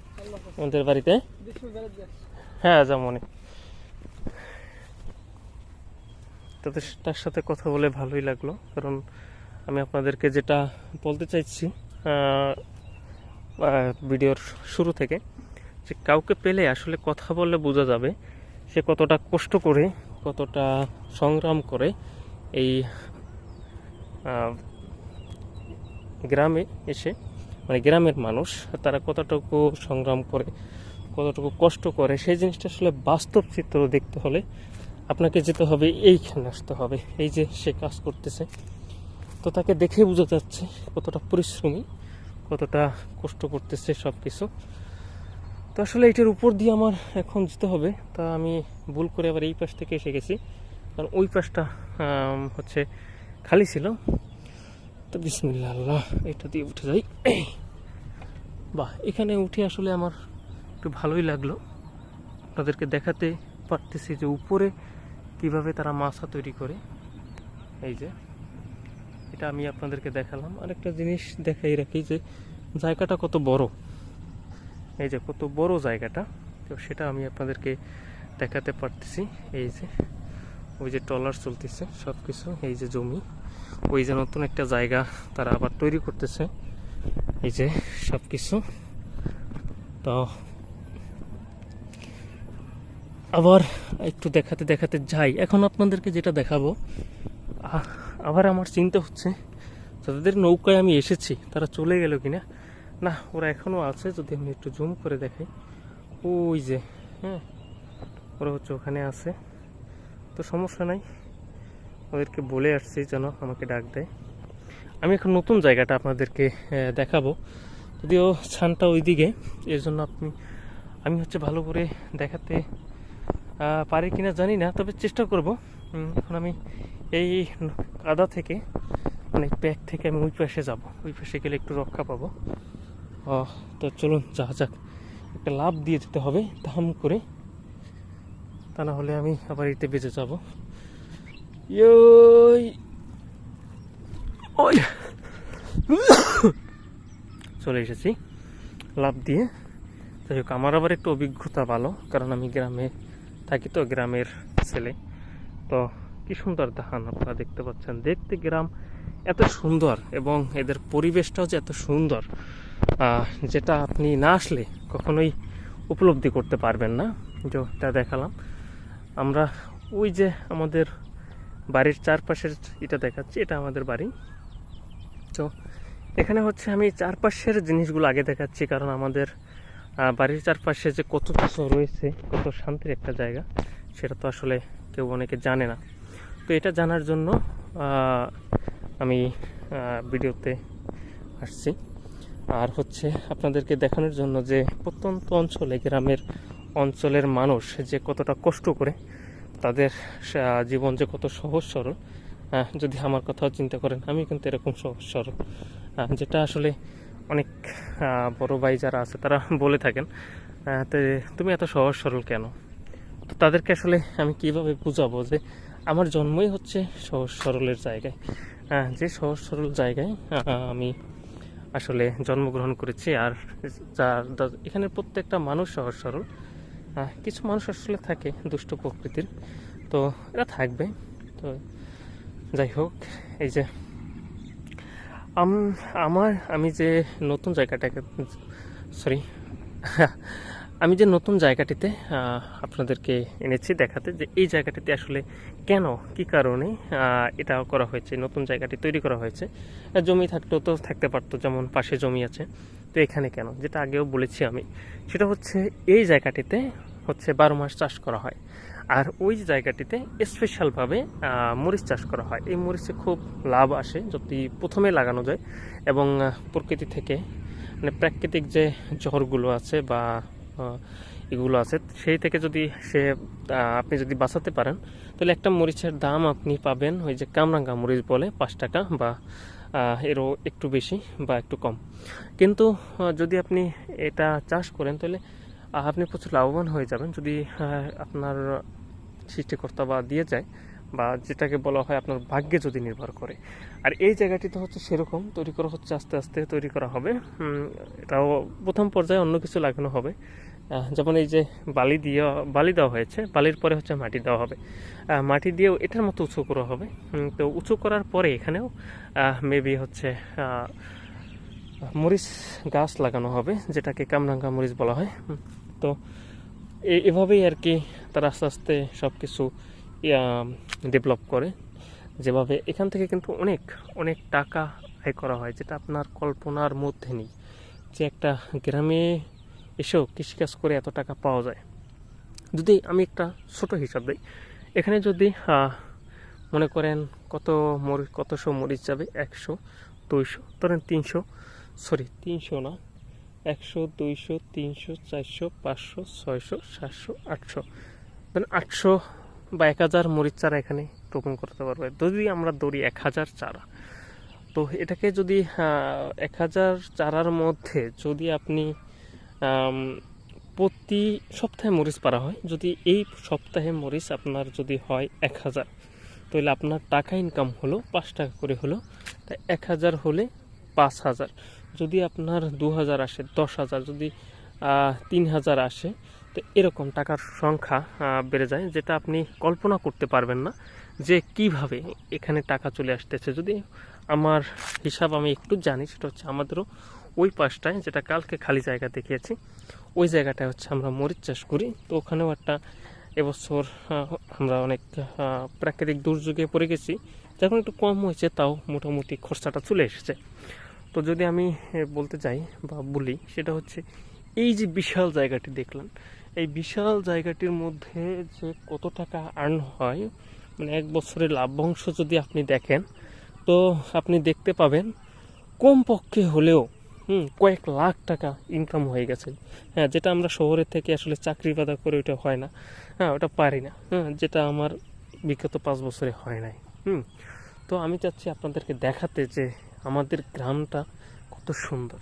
আমাদের বাড়িতে। হ্যাঁ যেমন তার সাথে কথা বলে ভালোই লাগলো, কারণ আমি আপনাদেরকে যেটা বলতে চাইছি ভিডিওর শুরু থেকে, যে কাউকে পেলে আসলে কথা বললে বোঝা যাবে সে কতটা কষ্ট করে, কতটা সংগ্রাম করে এই গ্রামে এসে, মানে গ্রামের মানুষ তারা কতটুকু সংগ্রাম করে, কতটুকু কষ্ট করে, সেই জিনিসটা আসলে বাস্তব চিত্র দেখতে হলে আপনাকে যেতে হবে, এইখানে আসতে হবে। এই যে সে কাজ করতেছে, তো তাকে দেখে বোঝা যাচ্ছে কতটা পরিশ্রমী, কতটা কষ্ট করতেছে সব কিছু। তো আসলে এটার উপর দিয়ে আমার এখন যেতে হবে, তা আমি ভুল করে আবার এই পাশ থেকে এসে গেছি, কারণ ওই পাশটা হচ্ছে খালি ছিল। তো বিসমিল্লাহ আল্লাহ, এটা দিয়ে উঠে যাই। বাহ, এখানে উঠে আসলে আমার একটু ভালোই লাগলো, আপনাদেরকে দেখাতে পারতেছি যে উপরে কিভাবে তারা মাছা তৈরি করে। এই যে এটা আমি আপনাদেরকে দেখালাম। আরেকটা জিনিস দেখাই রাখি যে জায়গাটা কত বড়, এই যে কত বড় জায়গাটা, তো সেটা আমি আপনাদেরকে দেখাতে পারতেছি। এই যে ওই যে ট্রলার চলতেছে সব কিছু, এই যে জমি, ওই যে নতুন একটা জায়গা তারা আবার তৈরি করতেছে, এই যে সব কিছু। তো আবার একটু দেখাতে দেখাতে যাই, এখন আপনাদেরকে যেটা দেখাবো। আবার আমার চিন্তা হচ্ছে যাদের নৌকায় আমি এসেছি তারা চলে গেল কিনা, না ওরা এখনও আছে। যদি আমি একটু জুম করে দেখাই, ওই যে হ্যাঁ ওরা হচ্ছে ওখানে আছে, তো সমস্যা নাই, ওদেরকে বলে আসছি যেন আমাকে ডাক দেয়। আমি এখন নতুন জায়গাটা আপনাদেরকে দেখাবো, যদিও ছানটা ওইদিকে, এর জন্য আমি হচ্ছে ভালো করে দেখাতে পারি কিনা জানি না, তবে চেষ্টা করব। এখন আমি এই কাদা থেকে, মানে ব্যাগ থেকে আমি ওই পাশে যাব, ওই পাশে গেলে একটু রক্ষা পাবো। তো চলুন যাক, একটা লাভ দিয়ে যেতে হবে ধাম করে, তা না হলে আমি আবার এতে বেঁচে যাব। চলে এসেছি লাভ দিয়ে। যাই হোক, আমার আবার একটু অভিজ্ঞতা ভালো, কারণ আমি গ্রামে থাকি, তো গ্রামের ছেলে। তো কি সুন্দর ধান আপনারা দেখতে পাচ্ছেন, দেখতে গ্রাম এত সুন্দর, এবং এদের পরিবেশটাও যে এত সুন্দর, যেটা আপনি না আসলে কখনোই উপলব্ধি করতে পারবেন না। যেটা দেখালাম আমরা, ওই যে আমাদের বাড়ির চারপাশের এটা দেখাচ্ছি, এটা আমাদের বাড়ি। তো এখানে হচ্ছে আমি চারপাশের জিনিসগুলো আগে দেখাচ্ছি, কারণ আমাদের বাড়ির চারপাশে যে কত কিছু রয়েছে, কত শান্তির একটা জায়গা, সেটা তো আসলে কেউ অনেকে জানে না। তো এটা জানার জন্য আমি ভিডিওতে আসছি, আর হচ্ছে আপনাদেরকে দেখানোর জন্য যে প্রত্যন্ত অঞ্চলে, গ্রামের অঞ্চলের মানুষ যে কতটা কষ্ট করে, তাদের জীবন যে কত সহজ সরল। যদি আমার কথাও চিন্তা করেন, আমি কিন্তু এরকম সহজ সরল, যেটা আসলে অনেক বড় ভাই যারা আছে তারা বলে থাকেন, তো তুমি এত সহজ সরল কেন। তো তাদেরকে আসলে আমি কিভাবে বুঝাবো যে আমার জন্মই হচ্ছে সহজ সরলের জায়গায়, যে সহজ সরল জায়গায় আমি আসলে জন্মগ্রহণ করেছি। আর এখানে প্রত্যেকটা মানুষ সহজ সরল, কিছু মানুষ আসলে থাকে দুষ্ট প্রকৃতির, তো এরা থাকবে। তো যাই হোক, এই যে আমি যে নতুন জায়গাটাকে আমি যে নতুন জায়গাটিতে আপনাদেরকে এনেছি দেখাতে, যে এই জায়গাটিতে আসলে কেন, কি কারণে এটা করা হয়েছে, নতুন জায়গাটি তৈরি করা হয়েছে। জমি থাকলেও তো থাকতে পারতো, যেমন পাশে জমি আছে, তো এখানে কেন, যেটা আগেও বলেছি আমি, সেটা হচ্ছে এই জায়গাটিতে হচ্ছে 12 মাস চাষ করা হয়। আর ওই জায়গাটিতে স্পেশালভাবে মরিচ চাষ করা হয়। এই মরিচে খুব লাভ আসে যদি প্রথমে লাগানো যায় এবং প্রকৃতি থেকে মানে প্রাকৃতিক যে ঝড়গুলো আছে বা এগুলো আছে সেই থেকে যদি আপনি যদি বাঁচাতে পারেন তাহলে একটা মরিচের দাম আপনি পাবেন ওই যে কামরাঙ্গা মরিচ বলে 5 টাকা বা এরও একটু বেশি বা একটু কম। কিন্তু যদি আপনি এটা চাষ করেন তাহলে আপনি প্রচুর লাভবান হয়ে যাবেন যদি আপনার সৃষ্টিকর্তা বা দিয়ে যায় বা যেটাকে বলা হয় আপনার ভাগ্যে যদি নির্ভর করে। আর এই জায়গাটিতে হচ্ছে সেরকম তৈরি করা হচ্ছে, আস্তে আস্তে তৈরি করা হবে। এটাও প্রথম পর্যায়ে অন্য কিছু লাগানো হবে, যেমন এই যে বালি দেওয়া হয়েছে, বালির পরে হচ্ছে মাটি দেওয়া হবে, মাটি দিয়েও এটার মতো উঁচু করা হবে। তো উঁচু করার পরে এখানেও মেবি হচ্ছে মরিচ গাছ লাগানো হবে, যেটাকে কামরাঙ্গা মরিচ বলা হয়। তো এভাবেই আর কি তারা আস্তে আস্তে সব কিছু ডেভেলপ করে। যেভাবে এখান থেকে কিন্তু অনেক অনেক টাকা আয় করা হয়, যেটা আপনার কল্পনার মধ্যে নেই যে একটা গ্রামে এসেও কৃষিকাজ করে এত টাকা পাওয়া যায়। যদি আমি একটা ছোট হিসাব দিই, এখানে যদি মনে করেন কতশো মরিচ যাবে, 100 200 ধরেন 300 না, 100 200 300 400 500 600 700 800 ধরেন 800 বা 1000 মরিচ চারা এখানে রোপণ করতে পারবে যদি আমরা ধরি 1000 চারা। তো এটাকে যদি 1000 চারার মধ্যে যদি আপনি প্রতি সপ্তাহে মরিচ পারা হয়, যদি এই সপ্তাহে মরিচ আপনার যদি হয় 1000, তাহলে আপনার টাকা ইনকাম হলো 5 টাকা করে হলো, তাই 1000 হলে 5000, যদি আপনার 2000 আসে 10,000, যদি 3000 আসে, তো এরকম টাকার সংখ্যা বেড়ে যায়, যেটা আপনি কল্পনা করতে পারবেন না যে কিভাবে এখানে টাকা চলে আসতেছে। যদি আমার হিসাব আমি একটু জানি, সেটা হচ্ছে আমাদেরও ওই পাশটায়, যেটা কালকে খালি জায়গা দেখিয়েছি, ওই জায়গাটায় হচ্ছে আমরা মরিচ চাষ করি। তো ওখানেও একটা এবছর আমরা অনেক প্রাকৃতিক দুর্যোগে পড়ে গেছি, যখন একটু কম হয়েছে তাও মোটামুটি খরচাটা চলে এসেছে। তো যদি আমি বলতে যাই বা বলি, সেটা হচ্ছে এই যে বিশাল জায়গাটি দেখলাম, এই বিশাল জায়গাটির মধ্যে যে কত টাকা আর্ন হয়, মানে এক বছরের লাভ্যাংশ যদি আপনি দেখেন, তো আপনি দেখতে পাবেন কমপক্ষে হলেও কয়েক লাখ টাকা ইনকাম হয়ে গেছে। হ্যাঁ, যেটা আমরা শহরের থেকে আসলে চাকরি বাদা করে ওটা হয় না, হ্যাঁ ওটা পারি না, যেটা আমার বিগত 5 বছরে হয় নাই। তো আমি চাচ্ছি আপনাদেরকে দেখাতে যে আমাদের গ্রামটা কত সুন্দর,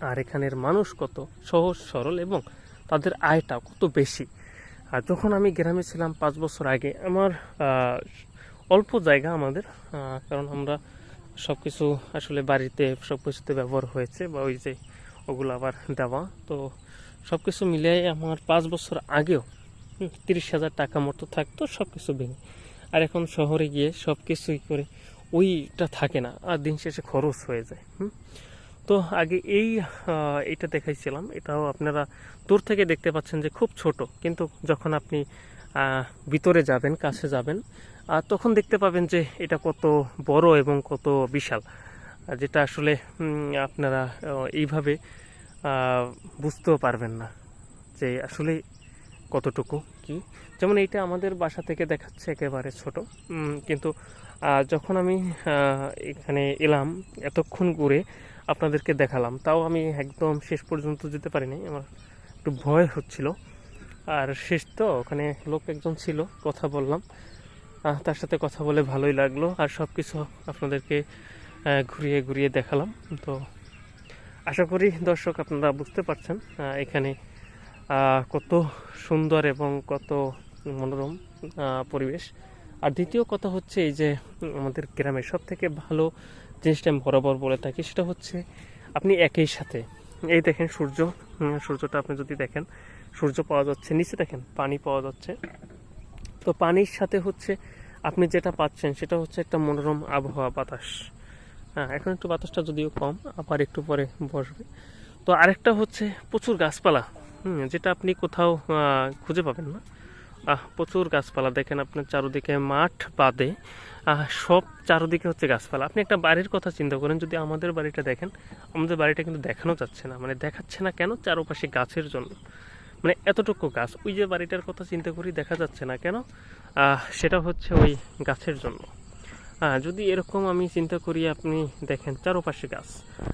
আর এখানের মানুষ কত সহজ সরল এবং তাদের আয়টা কত বেশি। আর যখন আমি গ্রামে ছিলাম 5 বছর আগে, আমার অল্প জায়গা আমাদের, কারণ আমরা সব কিছু আসলে বাড়িতে সব কিছুতে ব্যবহার হয়েছে বা ওই যে ওগুলো আবার দেওয়া, তো সব কিছু মিলিয়ে আমার 5 বছর আগেও 30,000 টাকা মতো থাকতো সব কিছু ভেঙে। আর এখন শহরে গিয়ে সব কিছুই করে ওইটা থাকে না, আর দিন শেষে খরচ হয়ে যায়। তো আগে এইটা দেখাইছিলাম, এটাও আপনারা দূর থেকে দেখতে পাচ্ছেন যে খুব ছোট, কিন্তু যখন আপনি ভিতরে যাবেন, কাছে যাবেন, তখন দেখতে পাবেন যে এটা কত বড় এবং কত বিশাল, যেটা আসলে আপনারা এইভাবে বুঝতেও পারবেন না যে আসলে কতটুকু কি। যেমন এইটা আমাদের বাসা থেকে দেখাচ্ছে একেবারে ছোট, কিন্তু যখন আমি এখানে এলাম, এতক্ষণ ঘুরে আপনাদেরকে দেখালাম, তাও আমি একদম শেষ পর্যন্ত যেতে পারিনি, আমার একটু ভয় হচ্ছিল। আর শেষ তো ওখানে লোক একজন ছিল, কথা বললাম, তার সাথে কথা বলে ভালোই লাগলো, আর সব কিছু আপনাদেরকে ঘুরিয়ে ঘুরিয়ে দেখালাম। তো আশা করি দর্শক আপনারা বুঝতে পারছেন এখানে কত সুন্দর এবং কত মনোরম পরিবেশ। আর দ্বিতীয় কথা হচ্ছে এই যে আমাদের গ্রামের সব থেকে ভালো জিনিসটা আমি বরাবর বলে থাকি, সেটা হচ্ছে আপনি একই সাথে এই দেখেন সূর্যটা আপনি যদি দেখেন, সূর্য পাওয়া যাচ্ছে, নিচে দেখেন পানি পাওয়া যাচ্ছে। তো পানির সাথে হচ্ছে আপনি যেটা পাচ্ছেন সেটা হচ্ছে একটা মনোরম আবহাওয়া, বাতাস। হ্যাঁ, এখন একটু বাতাসটা যদিও কম, আবার একটু পরে বসবে। তো আরেকটা হচ্ছে প্রচুর গাছপালা, যেটা আপনি কোথাও খুঁজে পাবেন না। প্রচুর গাছপালা দেখেন, আপনার চারদিকে মাঠ বাদে সব চারদিকে হচ্ছে গাছপালা। আপনি একটা বাড়ির কথা চিন্তা করেন, যদি আমাদের বাড়িটা দেখেন, আমাদের বাড়িটা কিন্তু দেখানো যাচ্ছে না, মানে দেখাচ্ছে না কেন, চারপাশে গাছের জন্য। মানে এতটুকু গাছ। ওই যে বাড়িটার কথা চিন্তা করি দেখা যাচ্ছে না কেন, সেটা হচ্ছে ওই গাছের জন্য। যদি এরকম আমি চিন্তা করি, আপনি দেখেন চারপাশে গাছ,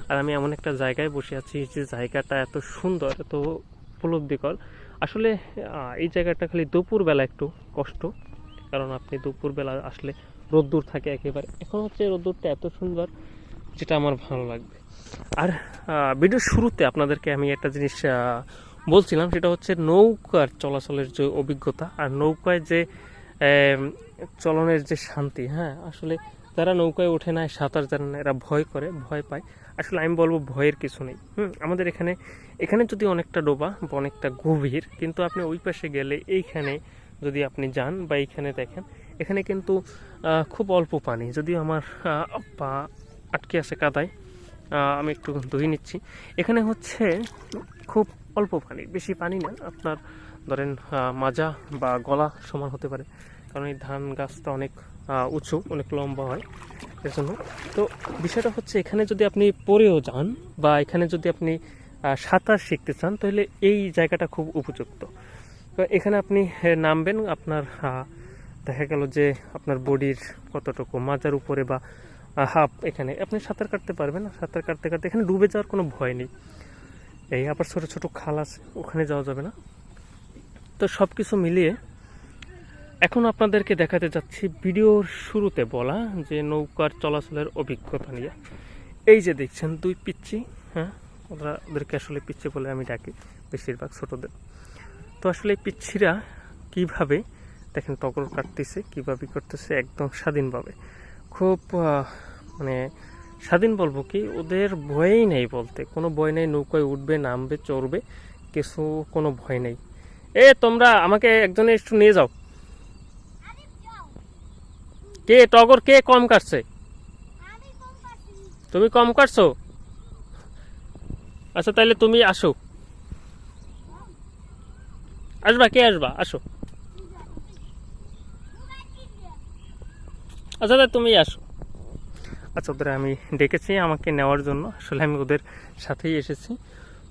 আর আমি এমন একটা জায়গায় বসে আছি যে জায়গাটা এত সুন্দর, এত উপলব্ধিকর। আসলে এই জায়গাটা খালি দুপুরবেলা একটু কষ্ট, কারণ আপনি দুপুরবেলা আসলে রোদ্দুর থাকে একেবারে। এখন হচ্ছে রোদ্দুরটা এত সুন্দর, যেটা আমার ভালো লাগবে। আর ভিডিওর শুরুতে আপনাদেরকে আমি একটা জিনিস বলছিলাম, সেটা হচ্ছে নৌকার চলাচলের যে অভিজ্ঞতা আর নৌকায় যে চলনের যে শান্তি। হ্যাঁ, আসলে যারা নৌকায় ওঠে না, সাঁতার জানে না, এরা ভয় করে, ভয় পায়। আসলে আমি বলবো ভয়ের কিছু নেই। আমাদের এখানে যদি অনেকটা ডোবা বা অনেকটা গভীর, কিন্তু আপনি ওই পাশে গেলে এইখানে যদি আপনি যান বা এইখানে দেখেন, এখানে কিন্তু খুব অল্প পানি। যদিও আমার পা আটকে আছে কাদায়, আমি একটু ধুয়ে নিচ্ছি। এখানে হচ্ছে খুব অল্প পানি, বেশি পানি না, আপনার ধরেন মাজা বা গলা সমান হতে পারে, কারণ এই ধান গাছটা অনেক উঁচু, অনেক লম্বা হয় এর জন্য। তো বিষয়টা হচ্ছে, এখানে যদি আপনি পড়েও যান বা এখানে যদি আপনি সাঁতার শিখতে চান, তাহলে এই জায়গাটা খুব উপযুক্ত। তো এখানে আপনি নামবেন, আপনার দেখা গেল যে আপনার বডির কতটুকু মাজার উপরে বা হাফ, এখানে আপনি সাঁতার কাটতে পারবেন। সাঁতার কাটতে কাটতে এখানে ডুবে যাওয়ার কোনো ভয় নেই। এই আবার ছোট ছোট খাল আছে, ওখানে যাওয়া যাবে না। তো সব কিছু মিলিয়ে এখন আপনাদেরকে দেখাতে যাচ্ছি ভিডিওর শুরুতে বলা যে নৌকার চলাচলের অভিজ্ঞতা নিয়ে। এই যে দেখছেন দুই পিচ্চি, হ্যাঁ, ওদেরকে আসলে পিচ্চি বলে আমি ডাকি বেশিরভাগ ছোটদের। তো আসলে এই পিচ্ছিরা কীভাবে দেখেন টগর কাটতেছে, কীভাবে করতেছে একদম স্বাধীনভাবে, খুব মানে স্বাধীন বলবো কি, ওদের ভয়েই নেই, বলতে কোনো ভয় নেই। নৌকায় উঠবে, নামবে, চড়বে, কিছু কোনো ভয় নেই। তোমরা আমাকে একজনে একটু নিয়ে যাও। কে টগর, কে কম কাটছে? তুমি কম কাটছো? আচ্ছা তাইলে তুমি আসো, আসবা, কে আসবা, আসো। আচ্ছা তাই তুমি আসো। আচ্ছা, ওদের আমি ডেকেছি আমাকে নেওয়ার জন্য, আসলে আমি ওদের সাথেই এসেছি।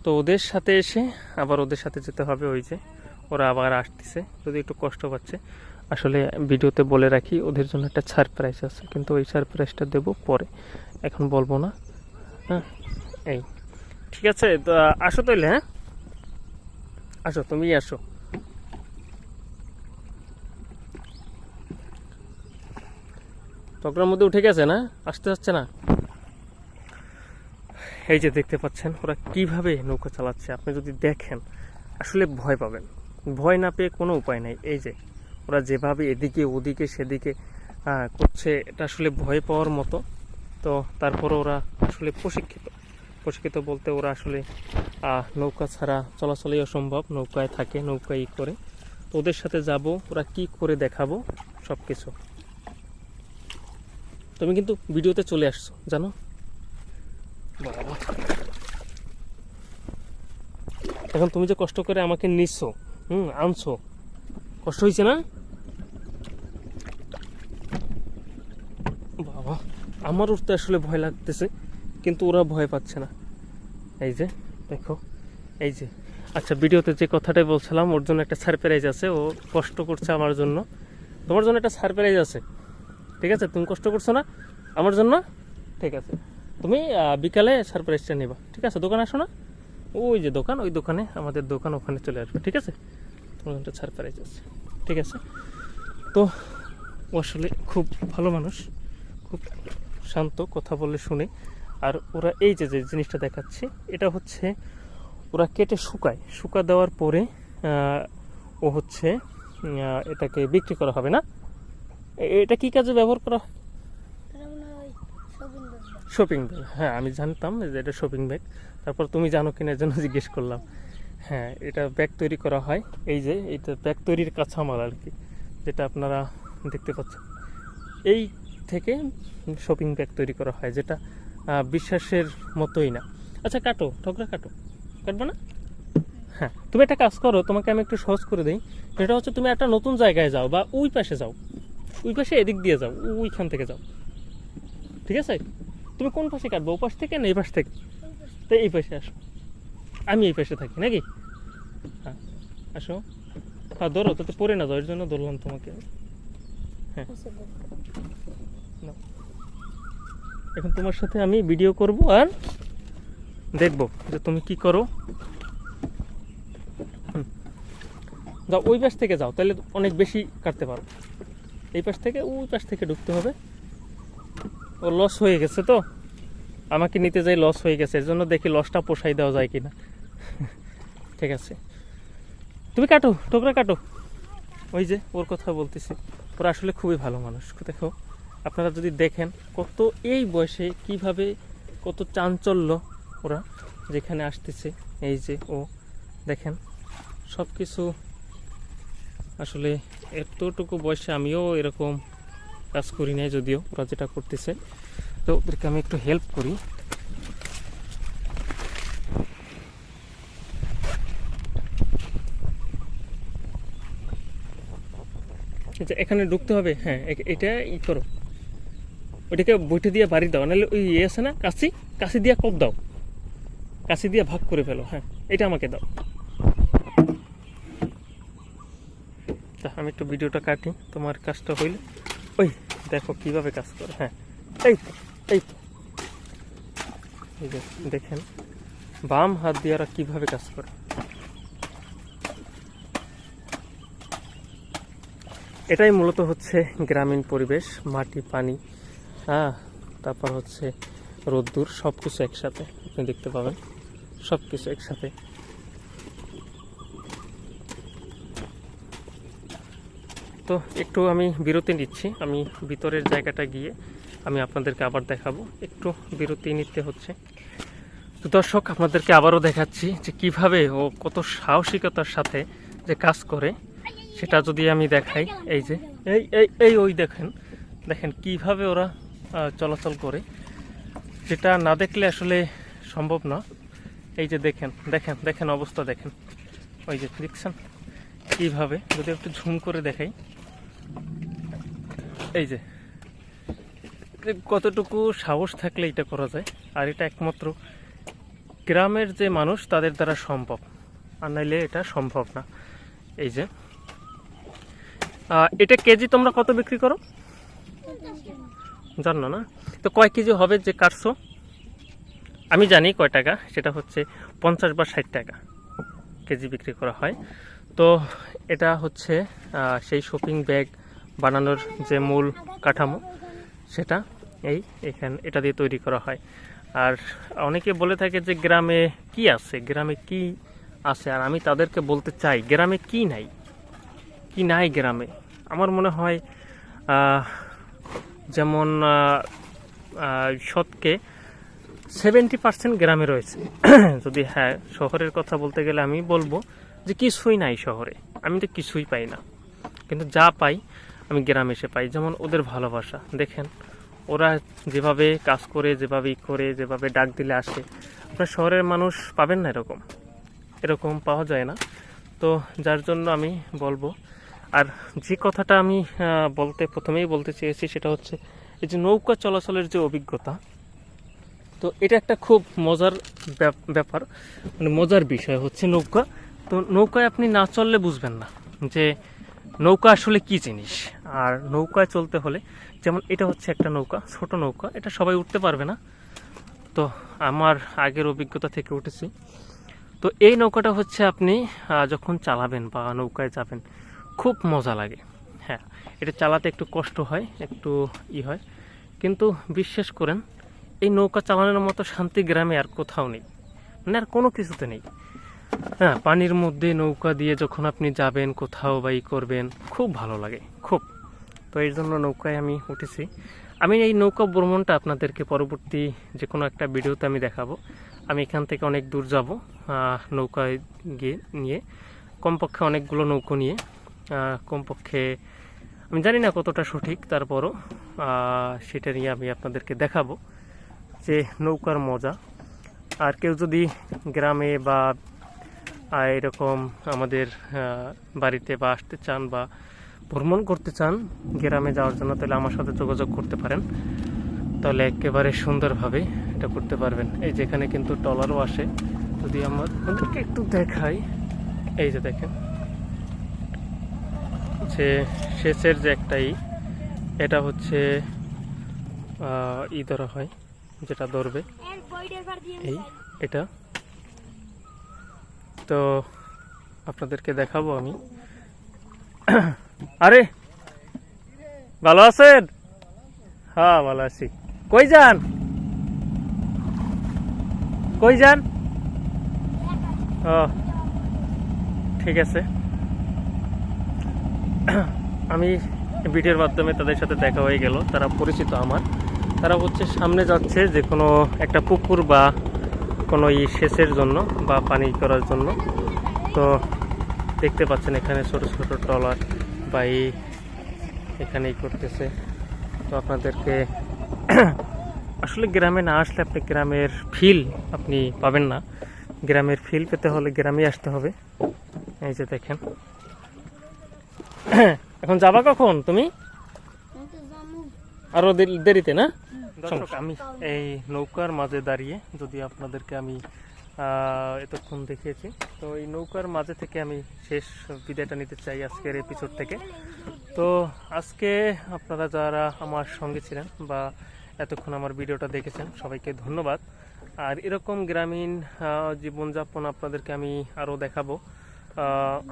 তো ওদের সাথে এসে আবার ওদের সাথে যেতে হবে, ওই যে ওরা আবার আসতেছে, যদি একটু কষ্ট পাচ্ছে। আসলে ভিডিওতে বলে রাখি, ওদের জন্য একটা সারপ্রাইজ আছে, কিন্তু ওই সারপ্রাইজটা দেবো পরে, এখন বলবো না। হ্যাঁ, এই ঠিক আছে। তো আসো তাইলে, হ্যাঁ আসো, তুমি আসো। টগরের মধ্যে উঠে গেছে না, আসতে যাচ্ছে না। এই যে দেখতে পাচ্ছেন ওরা কিভাবে নৌকা চালাচ্ছে, আপনি যদি দেখেন আসলে ভয় পাবেন। ভয় না পেয়ে কোনো উপায় নাই। এই যে ওরা যেভাবে এদিকে ওদিকে সেদিকে করছে, এটা আসলে ভয় পাওয়ার মতো। তো তারপরে ওরা আসলে প্রশিক্ষিত বলতে ওরা আসলে নৌকা ছাড়া চলাচলই অসম্ভব, নৌকায় থাকে, নৌকায় করে। তো ওদের সাথে যাব, ওরা কি করে দেখাবো সব কিছু। তুমি কিন্তু ভিডিওতে চলে আসছো জানো। বাবা, এখন তুমি যে কষ্ট করে আমাকে নিচ্ছো, আনছো, কষ্ট হয়েছে না? বাবা, আমার উঠতে আসলে ভয় লাগতেছে, কিন্তু ওরা ভয় পাচ্ছে না। এই যে দেখো, এই যে। আচ্ছা, ভিডিওতে যে কথাটাই বলছিলাম, ওর জন্য একটা সারপ্রাইজ আছে। ও কষ্ট করছে আমার জন্য, তোমার জন্য একটা সারপ্রাইজ আছে। ঠিক আছে, তুমি কষ্ট করছো না আমার জন্য, ঠিক আছে। তুমি বিকালে সারপ্রাইজটা নেবা, ঠিক আছে? দোকানে আসো না, ওই যে দোকান, ওই দোকানে, আমাদের দোকান, ওখানে চলে আসবে, ঠিক আছে? তোমার জন্য একটা সারপ্রাইজ আছে, ঠিক আছে? তো ও আসলে খুব ভালো মানুষ, খুব শান্ত, কথা বললে শুনে। আর ওরা এই যে যে জিনিসটা দেখাচ্ছি, এটা হচ্ছে ওরা কেটে শুকা দেওয়ার পরে ও হচ্ছে এটাকে বিক্রি করা হবে না। এটা কি কাজে ব্যবহার করা হয়? Shopping bag. হ্যাঁ, আমি জানতাম যে এটা শপিং ব্যাগ, তারপর তুমি জানো কিনা এর জন্য জিজ্ঞেস করলাম। হ্যাঁ, এটা ব্যাগ তৈরি করা হয়। এই যে এটা ব্যাগ তৈরির কাঁচামাল আর কি, যেটা আপনারা দেখতে পাচ্ছেন, এই থেকে শপিং ব্যাগ তৈরি করা হয়, যেটা বিশ্বাসের মতোই না। আচ্ছা কাটো, ঠকরা কাটো, কাটবে না? হ্যাঁ, তুমি একটা কাজ করো, তোমাকে আমি একটু সহজ করে দিই। সেটা হচ্ছে তুমি একটা নতুন জায়গায় যাও, বা ওই পাশে যাও, ওই পাশে এদিক দিয়ে যাও, ওইখান থেকে যাও, ঠিক আছে? তুমি কোন পাশে কাটবো, ও পাশ থেকে না এই পাশ থেকে? তো এই পাশে আসো, আমি এই পাশে থাকি নাকি? হ্যাঁ, আসো, হ্যাঁ ধরো, তাতে পড়ে না যাও, এর জন্য ধরলাম তোমাকে। হ্যাঁ, নাও। এখন তোমার সাথে আমি ভিডিও করব আর দেখব যে তুমি কি করো। যাও, ওই পাশ থেকে যাও, তাহলে অনেক বেশি কাটতে পারো। এই পাশ থেকে ওই পাশ থেকে ঢুকতে হবে। ও লস হয়ে গেছে তো, আমাকে নিতে যাই লস হয়ে গেছে, এর জন্য দেখি লসটা পোষাই দেওয়া যায় কিনা। ঠিক আছে, তুমি কাটো, টোকরা কাটো। ওই যে ওর কথা বলতেছি, ওরা আসলে খুবই ভালো মানুষ। দেখো, আপনারা যদি দেখেন কত এই বয়সে কিভাবে কত চাঞ্চল্য ওরা যেখানে আসতেছে। এই যে ও দেখেন সব কিছু, আসলে এতটুকু বয়সে আমিও এরকম কাজ করি নাই, যদিও ওরা যেটা করতেছে। তো ওদেরকে আমি একটু হেল্প করি। আচ্ছা, এখানে ঢুকতে হবে। হ্যাঁ, এটা ই করো, ওইটাকে বইটা দিয়ে বাড়ি দাও, নাহলে ওই ইয়ে আছে না কাশি, কাশি দিয়ে কপ দাও, কাশি দিয়ে ভাগ করে ফেলো। হ্যাঁ, এটা আমাকে দাও। তা আমি একটু ভিডিওটা কাটি, তোমার কাজটা হইলে। ওই দেখো কিভাবে কাজ করে। হ্যাঁ, এই তো, এই তো, এই যে দেখেন বাম হাত দিয়ে ওরা কিভাবে কাজ করে। এটাই মূলত হচ্ছে গ্রামীণ পরিবেশ, মাটি, পানি, হ্যাঁ, তারপর হচ্ছে রোদ্দুর, সব কিছু একসাথে আপনি দেখতে পাবেন, সব কিছু একসাথে। তো একটু আমি বিরতি নিচ্ছি, আমি ভিতরের জায়গাটা গিয়ে আমি আপনাদেরকে আবার দেখাবো। একটু বিরতি নিতে হচ্ছে। তো দর্শক, আপনাদেরকে আবারও দেখাচ্ছি যে কিভাবে ও কত সাহসিকতার সাথে যে কাজ করে, সেটা যদি আমি দেখাই। এই যে এই এই এই ওই দেখেন, দেখেন কিভাবে ওরা চলাচল করে, যেটা না দেখলে আসলে সম্ভব না। এই যে দেখেন দেখেন দেখেন অবস্থা দেখেন, ওই যে দেখছেন কিভাবে, যদি একটু ঝুম করে দেখাই, এই যে কতটুকু সাহস থাকলে এটা করা যায়। আর এটা একমাত্র গ্রামের যে মানুষ তাদের দ্বারা সম্ভব, আর নাইলে এটা সম্ভব না। এই যে এটা কেজি তোমরা কত বিক্রি করো জানো না? তো কয় কেজি হবে যে কাটছো? আমি জানি কয় টাকা, সেটা হচ্ছে 50 বা 60 টাকা কেজি বিক্রি করা হয়। তো এটা হচ্ছে সেই শপিং ব্যাগ বানানোর যে মূল কাঠামো, সেটা এখানে এটা দিয়ে তৈরি করা হয়। আর অনেকে বলে থাকে যে গ্রামে কি আছে, গ্রামে কি আছে, আর আমি তাদেরকে বলতে চাই গ্রামে কি নাই, কি নাই গ্রামে। আমার মনে হয় যেমন শতকে 70% গ্রামে রয়েছে। যদি হ্যাঁ শহরের কথা বলতে গেলে আমি বলবো যে কিছুই নাই শহরে, আমি তো কিছুই পাই না, কিন্তু যা পাই আমি গ্রামে এসে পাই। যেমন ওদের ভালোবাসা দেখেন, ওরা যেভাবে কাজ করে, যেভাবে করে, যেভাবে ডাক দিলে আসে, আপনার শহরের মানুষ পাবেন না, এরকম এরকম পাওয়া যায় না। তো যার জন্য আমি বলবো, আর যে কথাটা আমি প্রথমেই বলতে চেয়েছি সেটা হচ্ছে এই যে নৌকা চলাচলের যে অভিজ্ঞতা, তো এটা একটা খুব মজার ব্যাপার, মানে মজার বিষয় হচ্ছে নৌকা। তো নৌকায় আপনি না চললে বুঝবেন না যে নৌকা আসলে কি জিনিস। আর নৌকায় চলতে হলে, যেমন এটা হচ্ছে একটা নৌকা, ছোট নৌকা, এটা সবাই উঠতে পারবে না, তো আমার আগের অভিজ্ঞতা থেকে উঠেছি। তো এই নৌকাটা হচ্ছে আপনি যখন চালাবেন বা নৌকায় যাবেন খুব মজা লাগে। হ্যাঁ, এটা চালাতে একটু কষ্ট হয়, একটু হয়, কিন্তু বিশ্বাস করেন এই নৌকা চালানোর মতো শান্তি গ্রামে আর কোথাও নেই, মানে আর কোনো কিছুতে নেই। হ্যাঁ, পানির মধ্যে নৌকা দিয়ে যখন আপনি যাবেন কোথাও বা করবেন, খুব ভালো লাগে খুব। তো এর জন্য নৌকায় আমি উঠেছি। আমি এই নৌকা ভ্রমণটা আপনাদেরকে পরবর্তী যে কোনো একটা ভিডিওতে আমি দেখাবো। আমি এখান থেকে অনেক দূর যাব নৌকায় গিয়ে নিয়ে, কমপক্ষে অনেকগুলো নৌকো নিয়ে, কমপক্ষে আমি জানি না কতটা সঠিক, তারপরও সেটা নিয়ে আমি আপনাদেরকে দেখাবো যে নৌকার মজা। আর কেউ যদি গ্রামে বা এরকম আমাদের বাড়িতে বা আসতে চান বা ভ্রমণ করতে চান গ্রামে যাওয়ার জন্য, তাহলে আমার সাথে যোগাযোগ করতে পারেন, তাহলে একেবারে সুন্দরভাবে এটা করতে পারবেন। এই যেখানে কিন্তু ট্রলারও আসে, যদি আমাদেরকে একটু দেখাই, এই যে দেখেন হচ্ছে সেচের যে একটা এটা হচ্ছে ধরা হয়, যেটা ধরবে এই এটা। তো আপনাদেরকে দেখাবো আমি। আরে ভালো আছেন? হ্যাঁ ভালো আছি। কই যান? কই যান? ও ঠিক আছে। আমি ভিডিওর মাধ্যমে তাদের সাথে দেখা হয়ে গেল, তারা পরিচিত আমার। তারা হচ্ছে সামনে যাচ্ছে যে কোনো একটা পুকুর বা কোনো সেচের জন্য বা পানি করার জন্য। তো দেখতে পাচ্ছেন এখানে ছোট ছোট ট্রলার বা এখানেই করতেছে। তো আপনাদেরকে আসলে গ্রামে না আসলে আপনি গ্রামের ফিল আপনি পাবেন না। গ্রামের ফিল পেতে হলে গ্রামে আসতে হবে। এই যে দেখেন। এখন যাবা কখন তুমি? আরো দেরিতে না? দর্শক, আমি এই নৌকার মাঝে দাঁড়িয়ে যদি আপনাদেরকে আমি এতক্ষণ দেখিয়েছি, তো এই নৌকার মাঝে থেকে আমি শেষ বিদায়টা নিতে চাই আজকের এপিসোড থেকে। তো আজকে আপনারা যারা আমার সঙ্গে ছিলেন বা এতক্ষণ আমার ভিডিওটা দেখেছেন, সবাইকে ধন্যবাদ। আর এরকম গ্রামীণ জীবনযাপন আপনাদেরকে আমি আরও দেখাবো।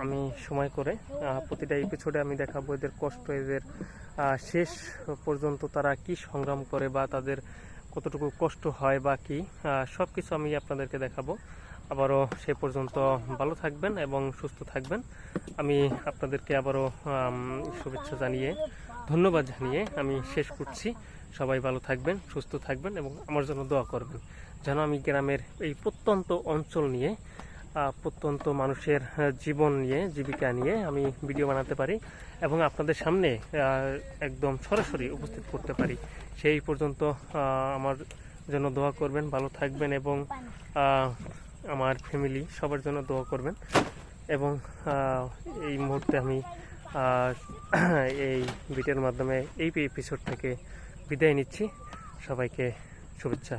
আমি সময় করে প্রতিটা এপিসোডে আমি দেখাবো এদের কষ্ট, এদের শেষ পর্যন্ত তারা কি সংগ্রাম করে বা তাদের কতটুকু কষ্ট হয় বা কি, সব কিছু আমি আপনাদেরকে দেখাবো। আবারও সে পর্যন্ত ভালো থাকবেন এবং সুস্থ থাকবেন। আমি আপনাদেরকে আবারও শুভেচ্ছা জানিয়ে, ধন্যবাদ জানিয়ে আমি শেষ করছি। সবাই ভালো থাকবেন, সুস্থ থাকবেন এবং আমার জন্য দোয়া করবেন, যেন আমি গ্রামের এই প্রত্যন্ত অঞ্চল নিয়ে, প্রত্যন্ত মানুষের জীবন নিয়ে, জীবিকা নিয়ে আমি ভিডিও বানাতে পারি এবং আপনাদের সামনে একদম সরাসরি উপস্থিত করতে পারি। সেই পর্যন্ত আমার জন্য দোয়া করবেন, ভালো থাকবেন এবং আমার ফ্যামিলি সবার জন্য দোয়া করবেন। এবং এই মুহূর্তে আমি এই ভিডিওর মাধ্যমে এই এপিসোড থেকে বিদায় নিচ্ছি। সবাইকে শুভেচ্ছা।